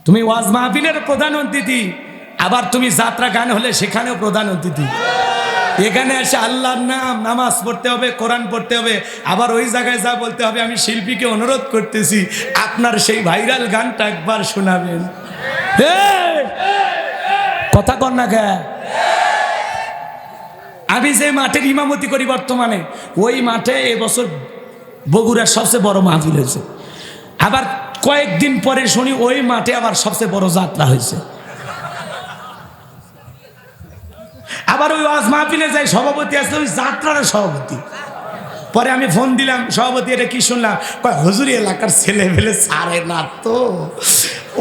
তুমি ওয়াজ মাহফিলের প্রধান অতিথি, আবার তুমি যাত্রা গান হলে সেখানেও প্রধান অতিথি। এখানে এসে আল্লাহর নাম, নামাজ পড়তে হবে, কোরআন পড়তে হবে, আবার ওই জায়গায় যা বলতে হবে আমি শিল্পীকে অনুরোধ করতেছি আপনার সেই ভাইরাল গানটা একবার শোনাবেন। কথা কর না কে? আমি যে মাঠের ইমামতি করি বর্তমানে, ওই মাঠে এবছর বগুড়ার সবচেয়ে বড় মাহফিল হয়েছে। আবার কয়েকদিন পরে শুনি ওই মাঠে আবার সবচেয়ে বড় যাত্রা হয়েছে। আবার ওই ওয়াজ মাহফিলে যাই সভাপতি আসলে ওই যাত্রার সভাপতি। পরে আমি ফোন দিলাম, সভাপতি এটা কি শুনলাম? হুজুরি এলাকার ছেলে ফেলে ছাড়ে না তো,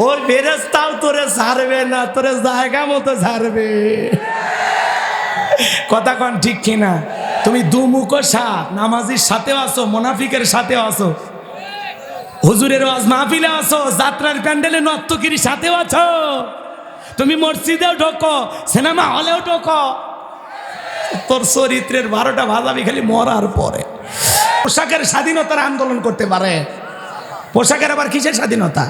ওর বেরেস্তাও তোরে ছাড়বে না, তোরে জায়গা মতো ছাড়বে। কথা কন ঠিক কিনা? তুমি দুমুখ সাপ, নামাজির সাথেও আসো, মুনাফিকের সাথেও আসো, হুজুরের ওয়াজ মাহফিলে আসো, যাত্রার প্যান্ডেলে নর্তকীর সাথেও আছো, তুমি মসজিদেও ঢোকো, সিনেমা হলেও ঢোকো। তোর চরিত্রের 12টা ভাজাবি খালি মরার পরে। পোশাকের স্বাধীনতার আন্দোলন করতে পারে, পোশাকের আবার কিসের স্বাধীনতা?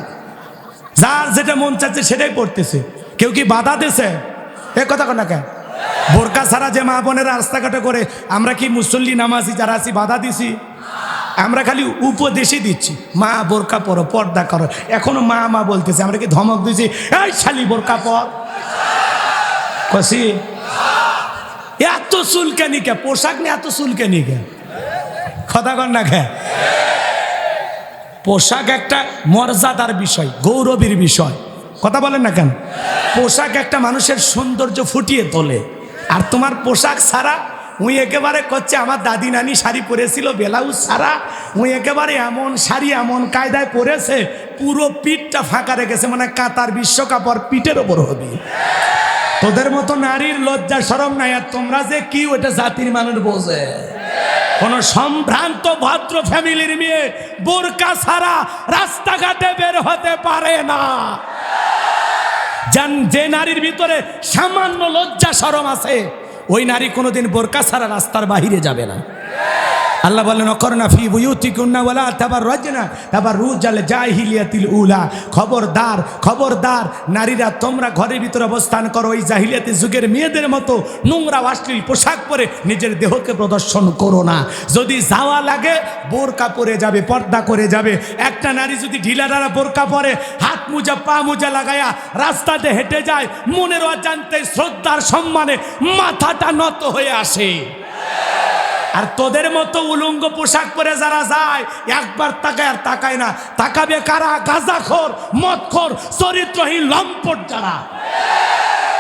যার যেটা মন চাচ্ছে সেটাই পড়তেছে, কেউ কি বাধা দিছে? এ কথা কন না কেন? বোরকা ছাড়া যে মা বোনেরা রাস্তাঘাটে করে, আমরা কি মুসল্লি নামাজি যারা আছি বাধা দিছি? আমরা খালি উপদেশই দিচ্ছি, মা বোরকা পরো, পর্দা করো। এখনো মা মা বলতেছে, আমরা কি ধমক দিচ্ছি এই শালি বোরকা পর? কসি এত চুলকানি কে? পোশাক নিয়ে এত চুলকানি কে? কথা কন না কে? পোশাক একটা মর্যাদার বিষয়, গৌরবের বিষয়। কথা বলেন না কেন? পোশাক একটা মানুষের সৌন্দর্য ফুটিয়ে তোলে। আর তোমার পোশাক ছাড়া উই একেবারে করছে, আমার দাদি নানি শাড়ি পরেছিল ব্লাউজ ছাড়া, উই একেবারে এমন শাড়ি এমন কায়দায় পরেছে পুরো পিঠটা ফাঁকা রেখেছে, মানে কাতার বিশ্বকাপ ওর পিঠের ওপর হবে। তোদের মতো নারীর লজ্জা শরম নাই। আর তোমরা যে কি ওটা জাতির মানুষ বোঝে? কোন সম্ভ্রান্ত ভদ্র ফ্যামিলির মেয়ে বোরকা ছাড়া রাস্তাঘাটে বের হতে পারে না। যে নারীর ভিতরে সামান্য লজ্জা শরম আছে, ওই নারী কোনোদিন বোরকা ছাড়া রাস্তার বাহিরে যাবে না। আল্লাহ বলেন অকরনা ফি বুয়ুতিকুন্না ওয়ালা তাবাররাজনা তাবাররুজাল জাহিলিয়াতিল উলা। খবরদার, খবরদার নারীরা, তোমরা ঘরের ভিতরে অবস্থান করো ওই জাহিলিয়াতি যুগের মেয়েদের মতো নোংরা অশ্লীল পোশাক পরে নিজের দেহকে প্রদর্শন করো না। যদি যাওয়া লাগে বোরকা পরে যাবে, পর্দা করে যাবে। একটা নারী যদি ঢিলাঢালা বোরকা পরে, হাত মোজা পা মোজা লাগায়া রাস্তাতে হেঁটে যায়, মনের অজান্তে শ্রদ্ধার সম্মানে মাথাটা নত হয়ে আসে। আর তোদের মতো উলঙ্গ পোশাক পরে যারা যায়, একবার তাকায় আর তাকায় না। তাকাবে কারা? গাঁজাখোর, মদখোর, চরিত্রহীন লম্পট যারা।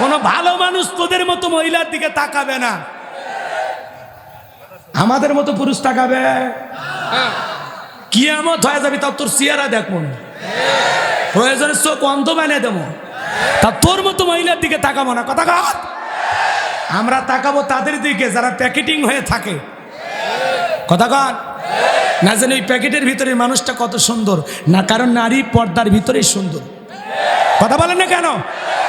কোনো ভালো মানুষ তোদের মতো মহিলার দিকে তাকাবে না। আমাদের মতো পুরুষ তাকাবে? কিয়ামত হয়ে যাবে, তাও তোর চেহারা দেখবো না, প্রয়োজনে চোখ অন্ধ বানিয়ে দেবো, তা তোর মতো মহিলার দিকে তাকাবো না। কথা কাট। আমরা তাকাবো তাদের দিকে যারা প্যাকেটিং হয়ে থাকে। কথা কন না, যেন ওই প্যাকেটের ভিতরে মানুষটা কত সুন্দর না, কারণ নারী পর্দার ভিতরেই সুন্দর। কথা বলেন না কেন?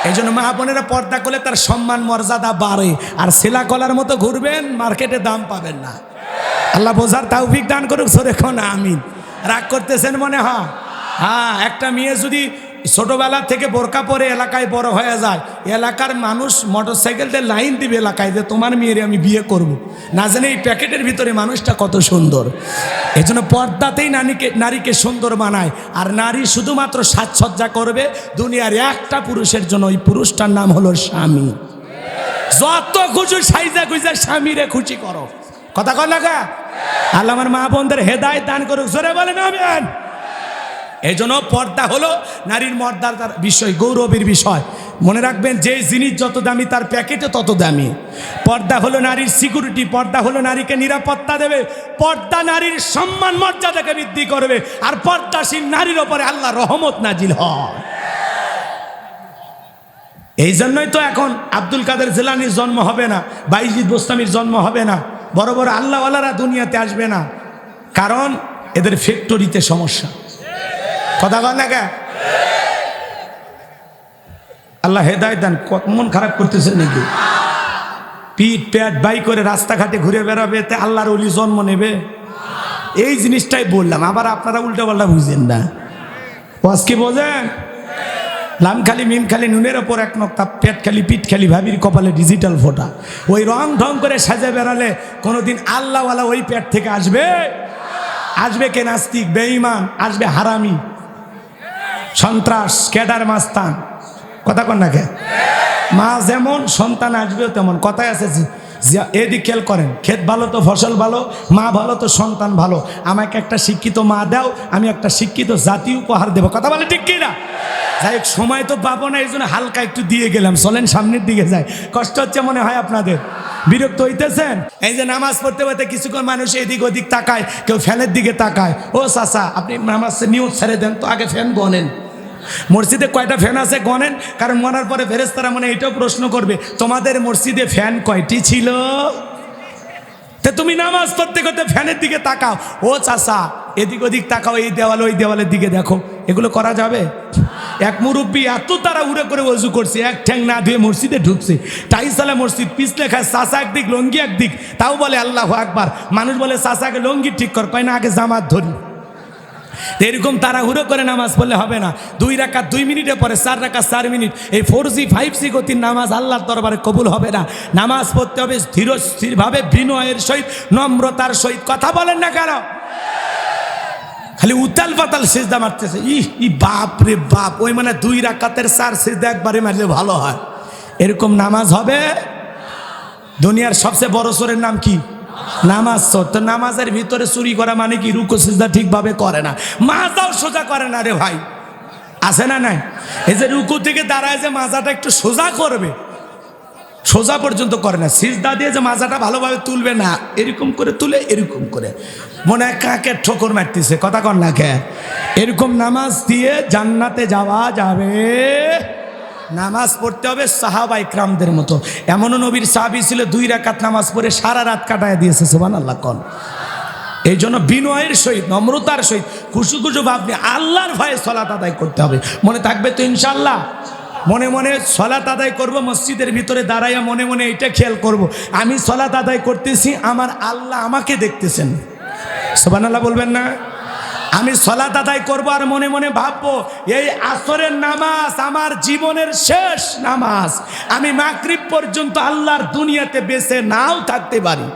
এই জন্য মা বোনেরা পর্দা করলে তার সম্মান মর্যাদা বাড়ে। আর সেলা কলার মতো ঘুরবেন, মার্কেটে দাম পাবেন না। আল্লাহ বোঝার তৌফিক দান করুক। সরে কোন আমিন। রাগ করতেছেন মনে হয়? হ্যাঁ, একটা মেয়ে যদি ছোটবেলা থেকে বোরকা পরে এলাকায় বড় হয়ে যায়, এলাকার মানুষ মোটরসাইকেল দিয়ে লাইন দিবে এলাকায় যে তোমার মেয়েরে আমি বিয়ে করব, না জানে এই প্যাকেটের ভিতরে মানুষটা কত সুন্দর। এই জন্য পর্দাতেই নারীকে সুন্দর বানায়। আর নারী শুধুমাত্র সাজসজ্জা করবে দুনিয়ার একটা পুরুষের জন্য, ওই পুরুষটার নাম হলো স্বামী। যত খুশি সাইজা খুঁজা স্বামীরে খুশি করো। কথা কর লাগা। আল্লাহ আমার মা বোনদের হেদায়েত দান করুক। জোরে বলেন আমিন। এই জন্য পর্দা হলো নারীর মর্যাদার বিষয়, গৌরবের বিষয়। মনে রাখবেন, যে জিনিস যত দামি তার প্যাকেটে তত দামি। পর্দা হলো নারীর সিকিউরিটি, পর্দা হলো নারীকে নিরাপত্তা দেবে, পর্দা নারীর সম্মান মর্যাদাকে বৃদ্ধি করবে। আর পর্দাশীল নারীর ওপরে আল্লাহ রহমত নাজিল হয়। এই জন্যই তো এখন আব্দুল কাদের জিলানির জন্ম হবে না, বাইজিদ বোস্তামির জন্ম হবে না, বড় বড় আল্লাহওয়ালারা দুনিয়াতে আসবে না, কারণ এদের ফ্যাক্টরিতে সমস্যা। কথা বল না কে? আল্লাহ হেদায়েত দান। মন খারাপ করতেছে নাকি? পিঠ প্যাট বাই করে রাস্তাঘাটে ঘুরে বেড়াবে, তে আল্লাহর ওলি জন্ম নেবে? এই জিনিসটাই বললাম। আবার আপনারা উল্টা পাল্টা বুঝেন না। ওয়াজ কি বোঝেন? লাম খালি মিম খালি নুনের ওপর এক নক্তা, পেট খালি পিঠ খালি, ভাবির কপালে ডিজিটাল ফোটা। ওই রং ঢং করে সাজে বেড়ালে কোনোদিন আল্লাহওয়ালা ওই পেট থেকে আসবে? আসবে কে? নাস্তিক, বেঈমান, আসবে হারামি, সন্ত্রাস, ক্যাডার, মাস্তান। কথা কন না কে? মা যেমন সন্তান আসবেও তেমন। কথায় আছে এদিক খেয়াল করেন, ক্ষেত ভালো তো ফসল ভালো, মা ভালো তো সন্তান ভালো। আমাকে একটা শিক্ষিত মা দাও, আমি একটা শিক্ষিত জাতি উপহার দেবো। কথা বলে ঠিক কি না? যাই হোক, সময় তো পাবো না, এই জন্য হালকা একটু দিয়ে গেলাম। চলেন সামনের দিকে যাই। কষ্ট হচ্ছে মনে হয় আপনাদের? বিরক্ত হইতেছেন? এই যে নামাজ পড়তে পড়তে কিছুক্ষণ মানুষ এদিক ওদিক তাকায়, কেউ ফ্যানের দিকে তাকায়। ও চাচা, আপনি নামাজ নিউজ ছেড়ে দেন তো, আগে ফ্যান গনেন। মসজিদে কয়টা ফ্যান আছে গনেন, কারণ মনার পরে ফেরেশতারা মনে এটাও প্রশ্ন করবে, তোমাদের মসজিদে ফ্যান কয়টি ছিল? তা তুমি নামাজ পড়তে করতে ফ্যানের দিকে তাকাও। ও চাচা, এদিক ওদিক তাকাও, এই দেওয়াল ওই দেওয়ালের দিকে দেখো। এগুলো করা যাবে? এক মুরব্বী এত তারা উড়ে করে ওযু করছে, এক ঠ্যাং না ধুয়ে মসজিদে ঢুকছে। টাইসালা মসজিদ, পিছলে খায়, চাচা একদিক লঙ্গি একদিক, তাও বলে আল্লাহু আকবার। মানুষ বলে চাচাকে লঙ্গি ঠিক কর, কয় না আগে জামাত ধরি। এরকম তাড়াহুড়ো করে নামাজ পড়লে হবে না। 2 রাকাত 2 মিনিটে পরে 4 রাকাত 4 মিনিট, এই 4G 5G গতির নামাজ আল্লাহর দরবারে কবুল হবে না। নামাজ পড়তে হবে ধীর স্থিরভাবে, বিনয়ের সহিত, নম্রতার সহিত। কথা বলেন না কেন? খালি উতাল পাতাল সিজদা মারতেছে। ই বাপ রে বাপ, ওই মানে 2 রাকাতের 4 সিজদা একবারে মারলে ভালো হয়। এরকম নামাজ হবে? দুনিয়ার সবচেয়ে বড় চোরের নাম কি? নামাজ চোর। তো নামাজের ভিতরে চুরি করা মানে কি? রুকু সিজদা ঠিকভাবে করে না, মাজাও সোজা করে না রে ভাই। আছে না নাই? এই যে রুকু থেকে দাঁড়ায় যে মাজাটা একটু সোজা করবে, সোজা পর্যন্ত করে না। সিজদা দিয়ে যে মাজাটা ভালোভাবে তুলবে না, এরকম করে তুলে, এরকম করে মনে হয় কাকের ঠোকর মারতেছে। কথা কন না কে? এরকম নামাজ দিয়ে জান্নাতে যাওয়া যাবে? নামাজ পড়তে হবে সাহাবা ইকরামদের মতো। এমনও নবীর সাহাবী ছিল 2 রাকাত নামাজ পড়ে সারা রাত কাটায় দিয়েছে। সুবহানাল্লাহ কোন? এই জন্য বিনয়ের সহিত, নম্রতার সহিত, খুশু খুশু ভাব নিয়ে আল্লাহর ভয়ে সালাত আদায় করতে হবে। মনে থাকবে তো ইনশাআল্লাহ? মনে মনে সালাত আদায় করব, মসজিদের ভিতরে দাঁড়াইয়া মনে মনে এটা খেয়াল করব, আমি সালাত আদায় করতেছি, আমার আল্লাহ আমাকে দেখতেছেন। সুবহানাল্লাহ বলবেন না? আমি সালাত আদায় করব আর মনে মনে ভাববো, এই আসরের নামাজ আমার জীবনের শেষ নামাজ। আমি মাগরিব পর্যন্ত আল্লাহর দুনিয়াতে বেঁচে নাও থাকতে পারি।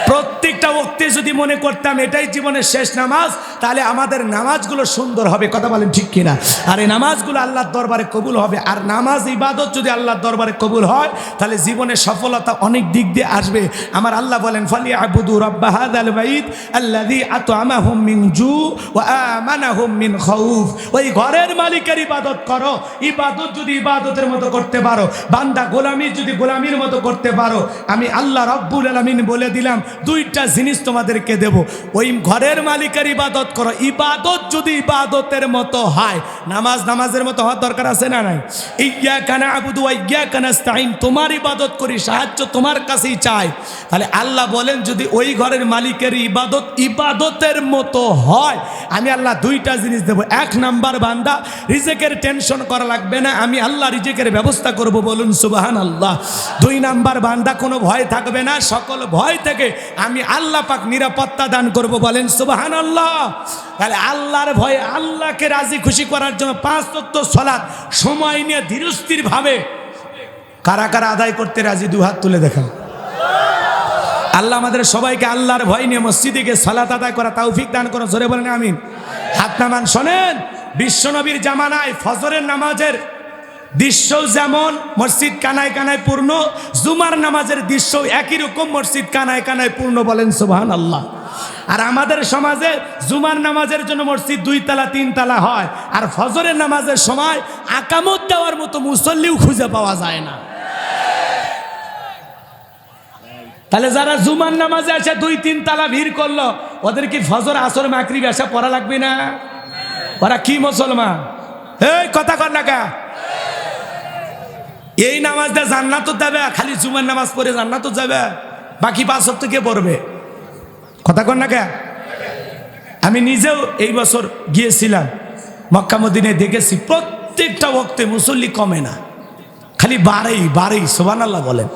প্রত্যেকটা ওয়াক্তে যদি মনে করতাম এটাই জীবনের শেষ নামাজ, তাহলে আমাদের নামাজগুলো সুন্দর হবে। কথা বলেন ঠিক কিনা? আর এই নামাজগুলো আল্লাহর দরবারে কবুল হবে। আর নামাজ ইবাদত যদি আল্লাহর দরবারে কবুল হয়, তাহলে জীবনের সফলতা অনেক দিক দিয়ে আসবে। আমার আল্লাহ বলেন, ফালিয়াবুদু রাব্বা হাযাল বাইত আল্লাযী আত'আমাহুম মিন জু ওয়া আমানাহুম মিন খাউফ। ওই ঘরের মালিকের ইবাদত করো। ইবাদত যদি ইবাদতের মতো করতে পারো, বান্দা গোলামি যদি গোলামির মতো করতে পারো, আমি আল্লাহ রাব্বুল আলামিন বলে দিলাম 2টা জিনিস তোমাদেরকে দেব। ওই ঘরের মালিকের ইবাদত করো। ইবাদত যদি ইবাদতের মতো হয়, নামাজ নামাজের মতো হওয়ার দরকার আছে না নাই? ইয়্যাকা না'বুদু ওয়া ইয়্যাকা নাস্তাঈন, তোমার ইবাদত করি, সাহায্য তোমার কাছেই চাই। তাহলে আল্লাহ বলেন, যদি ওই ঘরের মালিকের ইবাদত ইবাদতের মতো হয়, আমি আল্লাহ 2টা জিনিস দেব। 1 নাম্বার, বান্দা রিজিকের টেনশন করা লাগবে না, আমি আল্লাহ রিজিকের ব্যবস্থা করব। বলুন সুবহানাল্লাহ। 2 নাম্বার, বান্দা কোনো ভয় থাকবে না, সকল ভয় থেকে আমি আল্লাহ পাক নিরাপত্তা দান করব। বলেন সুবহানাল্লাহ। তাহলে আল্লাহর ভয়ে, আল্লাহকে রাজি খুশি করার জন্য 5 ওয়াক্ত সালাত সময় নিয়ে ধীরস্থির ভাবে কারা কারা আদায় করতে রাজি? 2 হাত তুলে দেখান। আল্লাহ আমাদের সবাইকে আল্লাহর ভয় নিয়ে মসজিদে গিয়ে সালাত আদায় করা তৌফিক দান করো। জোরে বলেন আমিন। হাত নামান। শোনেন, বিশ্বনবীর জামানায় ফজরের নামাজের দৃশ্য যেমন মসজিদ কানায় কানায় পূর্ণ, জুমার নামাজের দৃশ্য একই রকম, মসজিদ কানায় কানায় পূর্ণ। বলেন সুবহানাল্লাহ। আর আমাদের সমাজে জুমার নামাজের জন্য মসজিদ 2 তলা 3 তলা হয়, আর ফজরের নামাজের সময় আকামত দেওয়ার মতো মুসল্লিও খুঁজে পাওয়া যায় না। তাহলে যারা জুমার নামাজে এসে 2-3 তলা ভিড় করলো, ওদের কি ফজর আসর মাগরিব এসা পড়া লাগবে না? ওরা কি মুসলমান? এই কথা কর না কা? এই নামাজটা জান্নাতও যাবে, খালি জুমার নামাজ পড়ে জান্নাতও যাবে, বাকি 5 ওয়াক্ত কে পড়বে? কথা কর না কে? আমি নিজেও এই বছর গিয়েছিলাম মক্কা মদিনায়, দেখেছি প্রত্যেকটা ওয়াক্তে মুসল্লি কমে না, খালি বাড়েই। সুবহানাল্লাহ বলেন।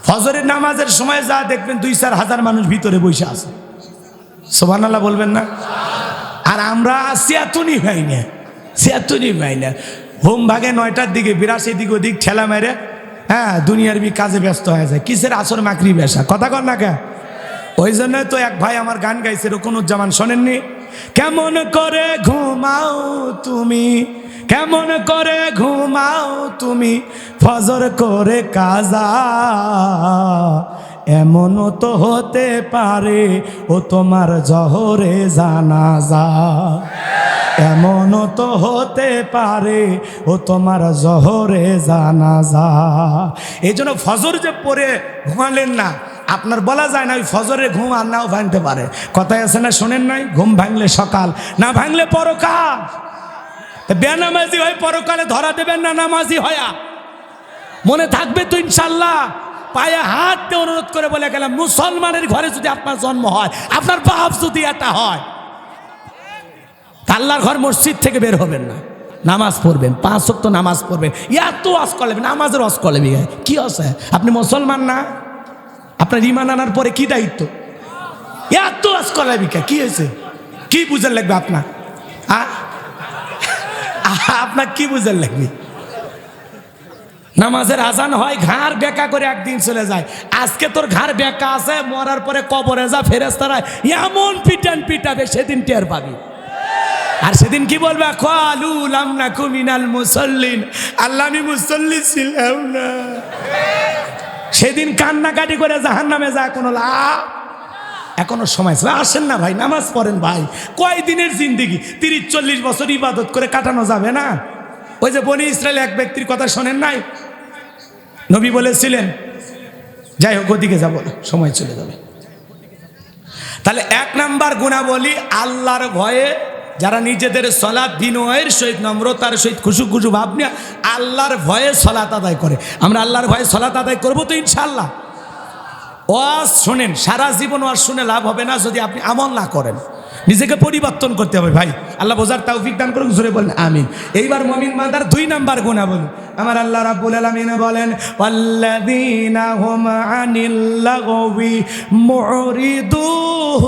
ফজরের নামাজের সময় যা দেখবেন 2-4 হাজার মানুষ ভিতরে বসে আছে। সুবহানাল্লাহ বলবেন না? আর আমরা সেতুনি হয় না। ঘুম ভাগে 9টার দিকে, বিরাশি দিক ওদিক ঠেলা মেরে হ্যাঁ দুনিয়ার কাজে ব্যস্ত হয়ে যায়। কিসের আসর মাকরি বেশা, কথা কর না কে? ওই জন্যই তো এক ভাই আমার গান গাইছে, রুকনুজ্জামান, শোনেননি? কেমন করে ঘুমাও তুমি, কেমন করে ঘুমাও তুমি, ফজর করে কাজা, এমনও তো হতে পারে ও তোমার জহরে জানাজা, এমনও তো হতে পারে ও তোমার জহরে জানাজা। এই জন্য ফজর যে পড়ে ঘুমালেন না, আপনার বলা যায় না ওই ফজরের ঘুম আর নাও ভাঙতে পারে। কথায় আছে না, শোনেন নাই? ঘুম ভাঙলে সকাল, না ভাঙলে পরকাল। বেনামাজি হয় পরকালে ধরা দেবেন না নামাজি হয়া, মনে থাকবে তো ইনশাল্লাহ। পায়ে হাত দিয়ে অনুরোধ করে বলে গেলাম, মুসলমানের ঘরে যদি আপনার জন্ম হয়, আপনার বাপ যদি এটা হয়, আল্লাহর ঘর মসজিদ থেকে বের হবেন না, নামাজ পড়বেন, 5 ওয়াক্ত নামাজ পড়বেন। এত ওয়াজ করলেন, নামাজের ওয়াজ করলেন, কি আছে? আপনি মুসলমান না? আপনার ঈমান আনার পরে কি দায়িত্ব? এত ওয়াজ করলেন, কি হয়েছে? কি বুঝার লাগবে আপনার? আপনার কি বুঝার লাগবে? নামাজের আজান হয়, ঘাড় বেঁকা করে একদিন চলে যায়। আজকে তোর ঘাড় বেঁকা আছে, মরার পরে কবরে যা ফেরেশতারা এমন পিটান পিটাবে, সেদিন টের পাবি। আর সেদিন কি বলবে? ক্বালু লাম নাকু মিনাল মুসাল্লিন, আল্লাহ আমি মুসল্লি ছিলাম না। সেদিন কান্নাকাটি করে জাহান্নামে যায় কোনো লাভ? এখনো সময় আছে, আসেন না ভাই, নামাজ পড়েন ভাই। কয় দিনের জিন্দেগি, 30-40 বছর ইবাদত করে কাটানো যাবে না? ওই যে বনি ইসরায়েল এক ব্যক্তির কথা শোনেন নাই? নবী বলেছিলেন, যাই হোক ওদিকে যাবো না, সময় চলে যাবে। তাহলে 1 নাম্বার গুণাবলী, আল্লাহর ভয়ে যারা নিজেদের সলাৎ বিনয়ের সহিত, নম্রতার সহিত, খুশু খুশু ভাব নিয়ে আল্লাহর ভয়ে সলাৎ আদায় করে। আমরা আল্লাহর ভয়ে সলাৎ আদায় করবো তো ইনশাল্লাহ। ওয়াজ শোনেন, সারা জীবন ওয়াজ শুনে লাভ হবে না যদি আপনি আমল না করেন। নিজেকে পরিবর্তন করতে হবে ভাই। আল্লাহ বোঝার তৌফিক দান করুন, জোরে বলেন আমিন। এইবার মুমিন বান্দার 2 নাম্বার গুণাবলী, আমার আল্লাহ রাব্বুল আলামিন বলেন, ওয়াল্লাযীনা হুম আনিল লাগওয়ি মুরিদুন।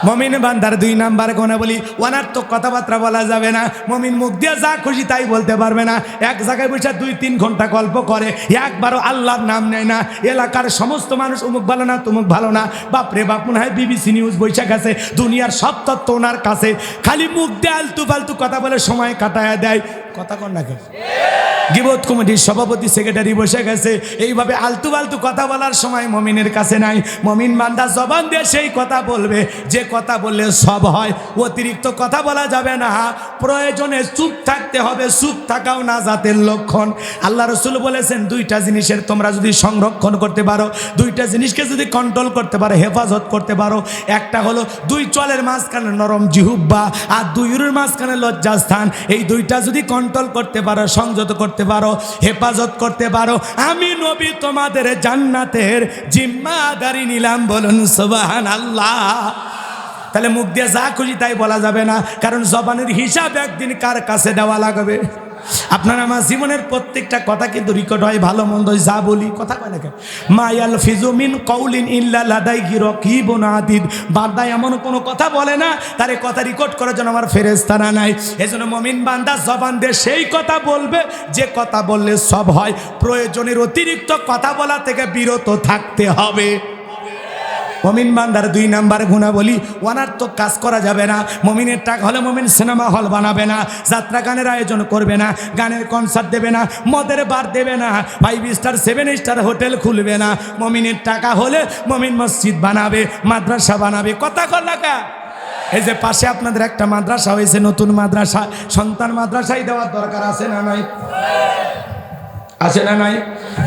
মুমিন বান্দার 2 নাম্বার গুণাবলী, অনার্থক কথাবার্তা বলা যাবে না। মুমিন মুখ দিয়ে যা খুশি তাই বলতে পারবে না। এক জায়গায় বসে 2-3 ঘন্টা গল্প করে, একবারও আল্লাহর নাম নেয় না। এলাকার সমস্ত মানুষ অমুক ভালো না, তুমুক ভালো না, বাপরে বাপ, মনে হয় BBC নিউজ বৈশাখ আছে, দুনিয়ার সব তত্ত্ব ওনার কাছে। খালি মুখ দিয়ে আলতু ফালতু কথা বলে সময় কাটায় দেয়। কথা কর না কেন? গিবত কমিটির সভাপতি সেক্রেটারি বসে গেছে, এইভাবে আলতু ফালতু কথা বলার সময় মুমিনের কাছে নাই। মুমিন বান্দা জবান দিয়ে সেই কথা বলবে যে কথা বললে সব হয়। অতিরিক্ত কথা বলা যাবে না, প্রয়োজনে চুপ থাকতে হবে। চুপ থাকাও নাজাতের লক্ষণ। আল্লাহ রাসূল বলেছেন, 2টা জিনিসের তোমরা যদি সংরক্ষণ করতে পারো, 2টা জিনিসকে যদি কন্ট্রোল করতে পারো, হেফাজত করতে পারো, একটা হলো 2 চলের মাঝখানে নরম জিহুব্বা, আর 2 মাঝখানে লজ্জাস্থান। এই 2টা যদি কন্ট্রোল করতে পারো, সংযত করতে পারো, হেফাজত করতে পারো, আমি নবী তোমাদের জান্নাতের জিম্মাদারি নিলাম। বলুন সুবহানাল্লাহ। তাহলে মুখ দিয়ে যা খুশি তাই বলা যাবে না, কারণ জবানের হিসাব একদিন কার কাছে দেওয়া লাগবে। আপনার আমার জীবনের প্রত্যেকটা কথা কিন্তু রেকর্ড হয়, ভালো মন্দ যা বলি। কথা কয় না কেন? মা ইয়ালফিজু মিন কাউলিন ইল্লা লাদাইহি রাকিবুন আতীদ। বান্দা এমন কোনো কথা বলে না, তার এই কথা রেকর্ড করার জন্য আমার ফেরেশতারা নাই। এজন্য মুমিন বান্দা জবান দিয়ে সেই কথা বলবে যে কথা বললে সব হয়। প্রয়োজনের অতিরিক্ত কথা বলা থেকে বিরত থাকতে হবে। মুমিন বান্দার 2 নাম্বার গুণাবলী, অনার্থক কাজ করা যাবে না। মুমিনের টাকা হলে মুমিন সিনেমা হল বানাবে না, যাত্রা গানের আয়োজন করবে না, গানের কনসার্ট দেবে না, মদের বার দেবে না, 5 স্টার 7 স্টার হোটেল খুলবে না। মুমিনের টাকা হলে মুমিন মসজিদ বানাবে, মাদ্রাসা বানাবে। কথা কর না কা? এই যে পাশে আপনাদের একটা মাদ্রাসা হয়েছে, নতুন মাদ্রাসা, সন্তান মাদ্রাসায় দেওয়ার দরকার আছে না নাই? আছে না নাই?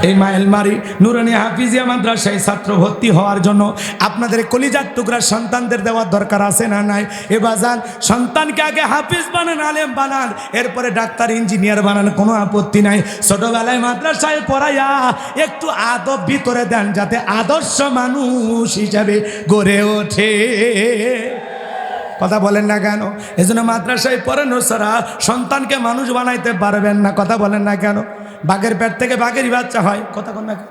এই মাইলমারি নুরানি হাফিজিয়া মাদ্রাসায় ছাত্র ভর্তি হওয়ার জন্য আপনাদের কলিজার টুকরা সন্তানদের দেওয়ার দরকার আছে না নাই? এ বাজান, সন্তানকে আগে হাফিজ বানান, আলেম বানান, এরপরে ডাক্তার ইঞ্জিনিয়ার বানান, কোনো আপত্তি নাই। ছোটবেলায় মাদ্রাসায় পড়াইয়া একটু আদব ভিতরে দেন, যাতে আদর্শ মানুষ হিসাবে গড়ে ওঠে। কথা বলেন না কেন? এজন্য মাদ্রাসায় পড়ানো ছাড়া সন্তানকে মানুষ বানাইতে পারবেন না। কথা বলেন না কেন? বাঘের পেট থেকে বাঘেরই বাচ্চা হয়, কথা বলেন না কেন?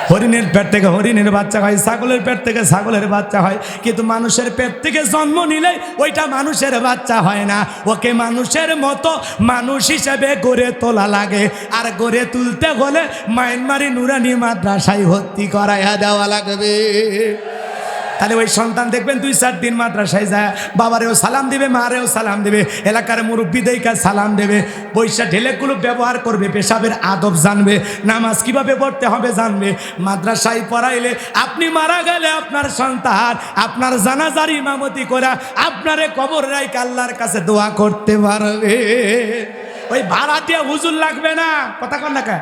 হরিণের পেট থেকে হরিণের বাচ্চা হয়, ছাগলের পেট থেকে ছাগলের বাচ্চা হয়, কিন্তু মানুষের পেট থেকে জন্ম নিলে ওইটা মানুষের বাচ্চা হয় না। ওকে মানুষের মতো মানুষ হিসেবে গড়ে তোলা লাগে, আর গড়ে তুলতে হলে মায়ানমারি নুরানি মাদ্রাসায় ভর্তি করাইয়া দেওয়া লাগবে। তাহলে ওই সন্তান দেখবেন 2-4 দিন মাদ্রাসায় যায়, বাবারেও সালাম দিবে, মারেও সালাম দেবে, এলাকার মুরব্বীদেরকে সালাম দেবে, পয়সা ঢেলেগুলো ব্যবহার করবে, পেশাবের আদব জানবে, নামাজ কিভাবে পড়তে হবে জানবে। মাদ্রাসায় পড়াইলে আপনি মারা গেলে আপনার সন্তান আপনার জানাজার ইমামতি করা আপনারে কবর রাইখে আল্লাহর কাছে দোয়া করতে পারবে। ওই ভাড়াটিয়া হুজুর লাগবে না, কথা কন না কা?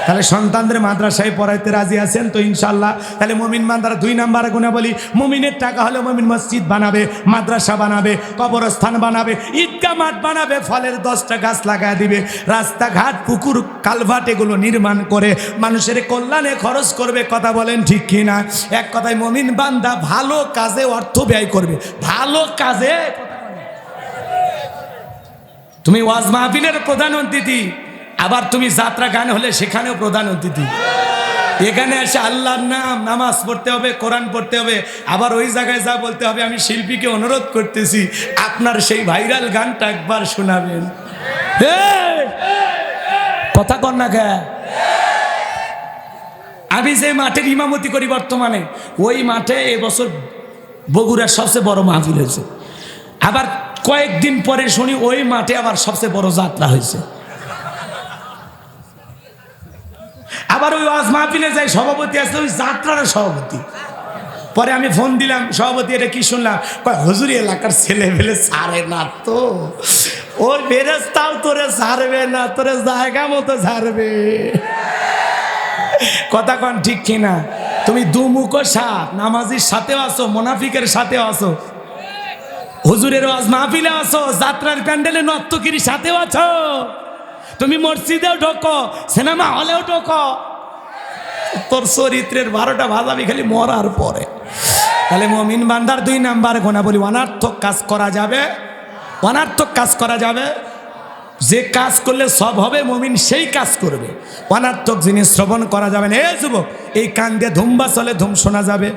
তাহলে সন্তানদের মাদ্রাসায় পড়াইতে রাজি আছেন তো ইনশাল্লাহ? তাহলে মুমিন বান্দারা 2 নাম্বারে গুণা বলি, মুমিনের টাকা হলে মুমিন মসজিদ বানাবে, মাদ্রাসা বানাবে, কবরস্থান বানাবে, ঈদগাহ মাঠ বানাবে, ফলের 10টা গাছ লাগায় দিবে, রাস্তাঘাট পুকুর কালভার্ট এগুলো নির্মাণ করে মানুষের কল্যাণে খরচ করবে। কথা বলেন ঠিক কি না? এক কথায় মুমিন বান্দা ভালো কাজে অর্থ ব্যয় করবে, ভালো কাজে। তুমি ওয়াজ মাহফিলের প্রধান অতিথি, আবার তুমি যাত্রা গান হলে সেখানেও প্রধান অতিথি। এখানে এসে আল্লাহর নাম, নামাজ পড়তে হবে, কোরআন পড়তে হবে, আবার ওই জায়গায় যা বলতে হবে আমি শিল্পীকে অনুরোধ করতেছি আপনার সেই ভাইরাল গানটা একবার শোনাবেন। কথা কন না কে? আমি যে মাঠের ইমামতি করি বর্তমানে, ওই মাঠে এবছর বগুড়ার সবচেয়ে বড় মাহফিল হয়েছে। আবার কয়েকদিন পরে শুনি ওই মাঠে আবার সবচেয়ে বড় যাত্রা হয়েছে। আবার ওই ওয়াজ মাহফিলে যাই, সভাপতি আসলে ওই যাত্রার সভাপতি। পরে আমি ফোন দিলাম, সভাপতি এটা কি শুনলাম? কয় হুজুরি এলাকার ছেলে ফেলে ছাড়ে না তো, ওই বেরেস্তাও তোরে ছাড়বে না, তোরে জায়গা মতো ছাড়বে। কথা কন ঠিক কিনা? তুমি দুমুখো সাপ, নামাজির সাথেও আসো, মুনাফিকের সাথেও আসো, হুজুরের ওয়াজ মাহফিলে আসো, যাত্রার প্যান্ডেলে নর্তকীর সাথেও আছো, তুমি মসজিদেও ঢোকো, সিনেমা হলেও ঢোকো, তোর চরিত্রের 12টা ভাজাবি খালি মরার পরে। তাহলে মুমিন বান্দার 2 নাম্বার গোনা বলি, অনার্থক কাজ করা যাবে, অনার্থক কাজ করা যাবে। যে কাজ করলে সব হবে মুমিন সেই কাজ করবে, অনার্থক জিনিস শ্রবণ করা যাবে না। এ যুবক, এই কান দিয়ে ধুমবা চলে, ধুম শোনা যাবে,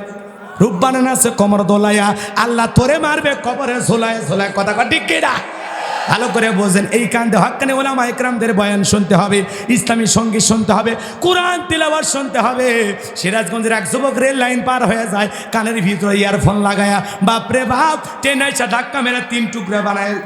রূপ বানানো আছে কোমর দোলাইয়া, আল্লাহ তোরে মারবে কবরে ঝোলায় ঝোলায়। কথা ঠিক কিনা? ভালো করে বোঝেন। এই কান্দে হক্কানি ওলামা ইকরামদের বয়ান শুনতে হবে, ইসলামী সঙ্গীত শুনতে হবে, কোরআন তিলাওয়াত শুনতে হবে। সিরাজগঞ্জের এক যুবক রেল লাইন পার হয়ে যায়, কানের ভিতরে ইয়ারফোন লাগায়া, বাপরে বাপ, ট্রেন আইসা ধাক্কা মেরে 3 টুকরা বানায়